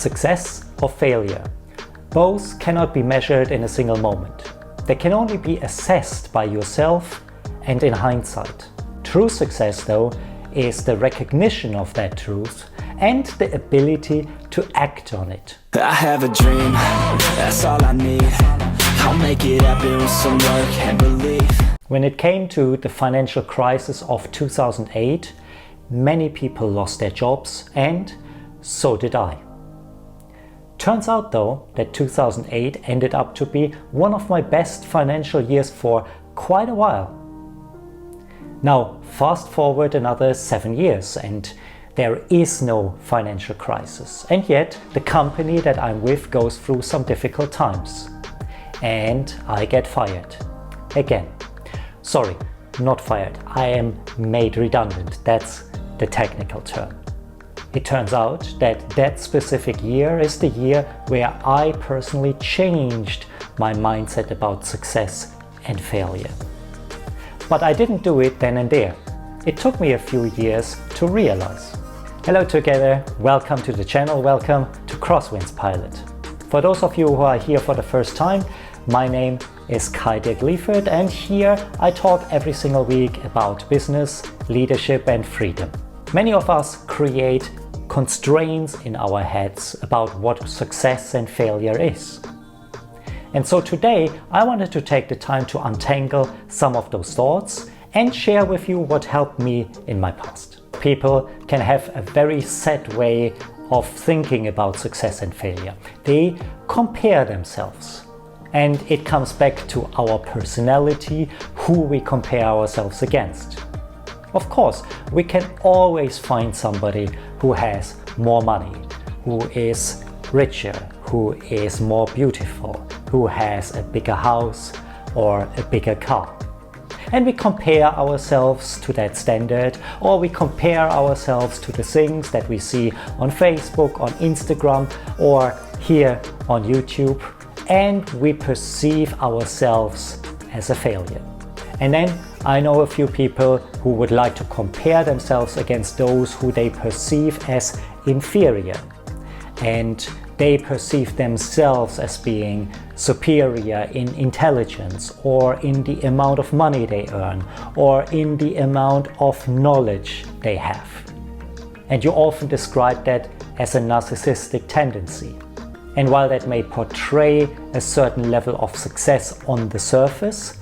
Success or failure? Both cannot be measured in a single moment. They can only be assessed by yourself and in hindsight. True success, though, is the recognition of that truth and the ability to act on it. I have a dream, that's all I need. I'll make it happen with some work and belief. When it came to the financial crisis of 2008, many people lost their jobs, and so did I. Turns out though that 2008 ended up to be one of my best financial years for quite a while. Now fast forward another 7 years and there is no financial crisis, and yet the company that I'm with goes through some difficult times and I get fired again. Sorry, not fired, I am made redundant, that's the technical term. It turns out that that specific year is the year where I personally changed my mindset about success and failure. But I didn't do it then and there. It took me a few years to realize. Hello together, welcome to the channel, welcome to Crosswinds Pilot. For those of you who are here for the first time, my name is Leifert, and here I talk every single week about business, leadership and freedom. Many of us create constraints in our heads about what success and failure is. And so today I wanted to take the time to untangle some of those thoughts and share with you what helped me in my past. People can have a very set way of thinking about success and failure. They compare themselves. And it comes back to our personality, who we compare ourselves against. Of course, we can always find somebody who has more money, who is richer, who is more beautiful, who has a bigger house or a bigger car. And we compare ourselves to that standard, or we compare ourselves to the things that we see on Facebook, on Instagram, or here on YouTube, and we perceive ourselves as a failure. And then I know a few people who would like to compare themselves against those who they perceive as inferior. And they perceive themselves as being superior in intelligence, or in the amount of money they earn, or in the amount of knowledge they have. And you often describe that as a narcissistic tendency. And while that may portray a certain level of success on the surface,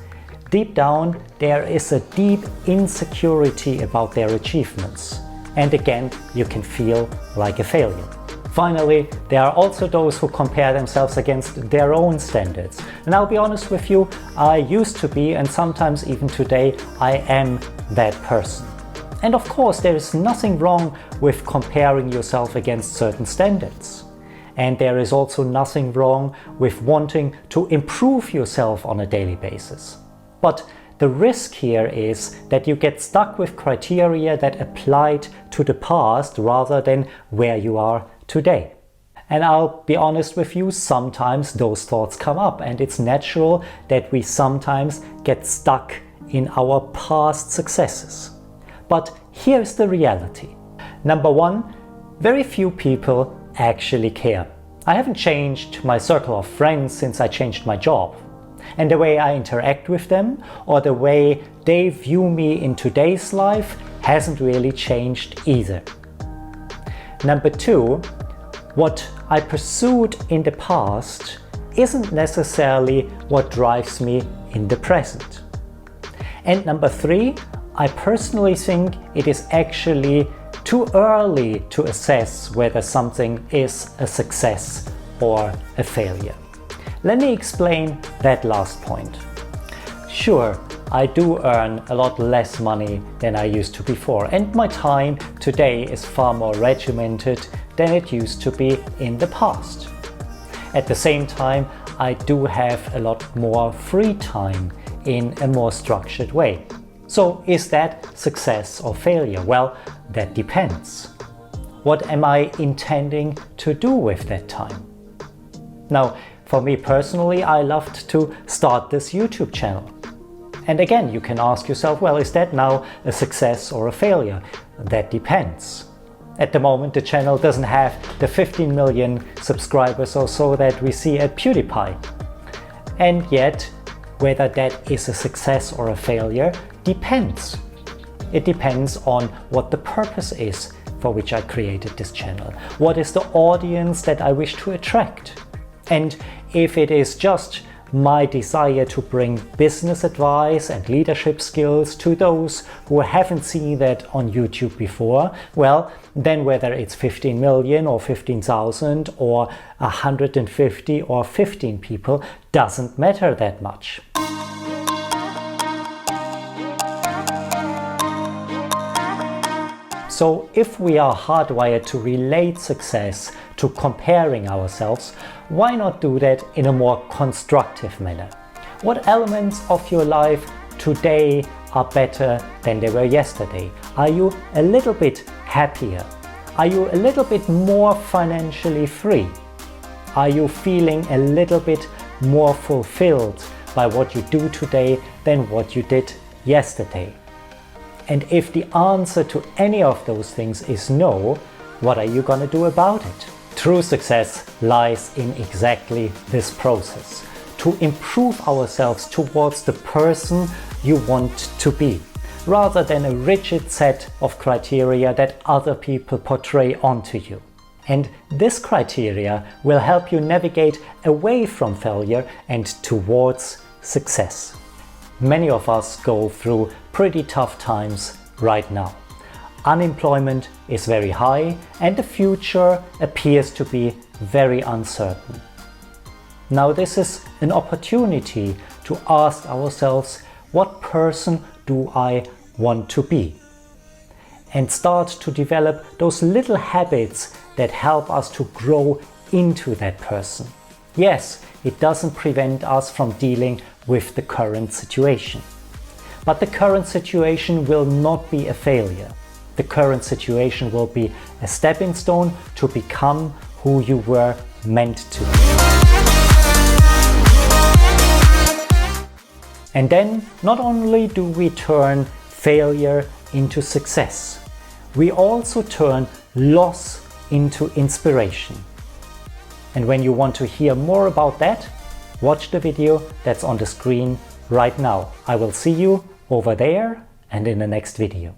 deep down there is a deep insecurity about their achievements. And again, you can feel like a failure. Finally, there are also those who compare themselves against their own standards. And I'll be honest with you, I used to be, and sometimes even today, I am that person. And of course, there is nothing wrong with comparing yourself against certain standards. And there is also nothing wrong with wanting to improve yourself on a daily basis. But the risk here is that you get stuck with criteria that applied to the past rather than where you are today. And I'll be honest with you, sometimes those thoughts come up, and it's natural that we sometimes get stuck in our past successes. But here's the reality. Number one, very few people actually care. I haven't changed my circle of friends since I changed my job. And the way I interact with them, or the way they view me in today's life, hasn't really changed either. Number two, what I pursued in the past isn't necessarily what drives me in the present. And number three, I personally think it is actually too early to assess whether something is a success or a failure. Let me explain that last point. Sure, I do earn a lot less money than I used to before, and my time today is far more regimented than it used to be in the past. At the same time, I do have a lot more free time in a more structured way. So is that success or failure? Well, that depends. What am I intending to do with that time? Now, for me personally, I loved to start this YouTube channel. And again, you can ask yourself, well, is that now a success or a failure? That depends. At the moment, the channel doesn't have the 15 million subscribers or so that we see at PewDiePie. And yet, whether that is a success or a failure depends. It depends on what the purpose is for which I created this channel. What is the audience that I wish to attract? And if it is just my desire to bring business advice and leadership skills to those who haven't seen that on YouTube before, well, then whether it's 15 million or 15,000 or 150 or 15 people doesn't matter that much. So if we are hardwired to relate success to comparing ourselves, why not do that in a more constructive manner? What elements of your life today are better than they were yesterday? Are you a little bit happier? Are you a little bit more financially free? Are you feeling a little bit more fulfilled by what you do today than what you did yesterday? And if the answer to any of those things is no, what are you going to do about it? True success lies in exactly this process, to improve ourselves towards the person you want to be, rather than a rigid set of criteria that other people portray onto you. And this criteria will help you navigate away from failure and towards success. Many of us go through pretty tough times right now. Unemployment is very high and the future appears to be very uncertain. Now this is an opportunity to ask ourselves, what person do I want to be? And start to develop those little habits that help us to grow into that person. Yes, it doesn't prevent us from dealing with the current situation. But the current situation will not be a failure. The current situation will be a stepping stone to become who you were meant to. And then not only do we turn failure into success, we also turn loss into inspiration. And when you want to hear more about that, watch the video that's on the screen right now. I will see you over there and in the next video.